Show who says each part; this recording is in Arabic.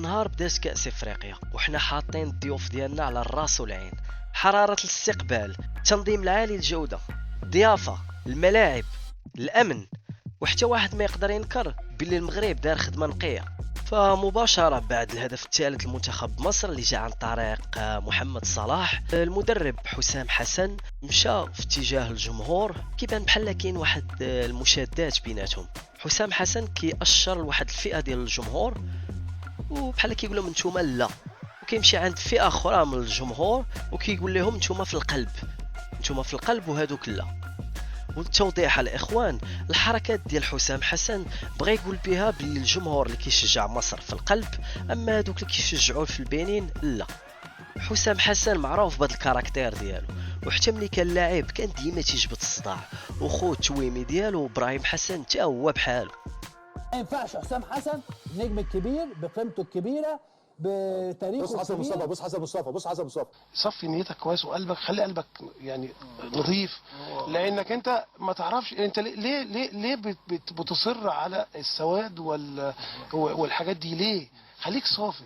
Speaker 1: نهار بدات كأس افريقيا وحنا حاطين الضيوف ديالنا على الراس والعين. حرارة الاستقبال، التنظيم العالي الجودة، الضيافة، الملاعب، الامن، وحتى واحد ما يقدر ينكر باللي المغرب دار خدمة نقية. فمباشرة بعد الهدف الثالث لمنتخب مصر اللي جاء عن طريق محمد صلاح، المدرب حسام حسن مشى في اتجاه الجمهور، كيبان بحال كاين واحد المشادات بيناتهم. حسام حسن كيأشر لواحد الفئة ديال الجمهور وبحال كيقول لهم نتوما لا، وكيمشي عند فئة أخرى من الجمهور وكيقول لهم نتوما في القلب، نتوما في القلب وهذوك لا. والتوضيح الاخوان، الحركات ديال حسام حسن بغى يقول بها باللي الجمهور اللي كيشجع مصر في القلب، اما هذوك اللي كيشجعوه في البنين لا. حسام حسن معروف بهذا الكاركتير ديالو، وحتى ملي كان لاعب كان ديما تيجبد الصداع، وخو التويمي ديالو ابراهيم حسن حتى هو بحاله.
Speaker 2: ما ينفعش حسام حسن النجم الكبير بقيمته الكبيره بتاريخه
Speaker 3: بص حسن
Speaker 2: الكبير.
Speaker 3: مصطفى، بص حسن مصطفى، بص حسن مصطفى،
Speaker 4: صفي نيتك كويس وقلبك، خلي قلبك يعني نظيف، لانك انت ما تعرفش انت ليه بتصر على السواد والحاجات دي ليه؟ خليك صافي.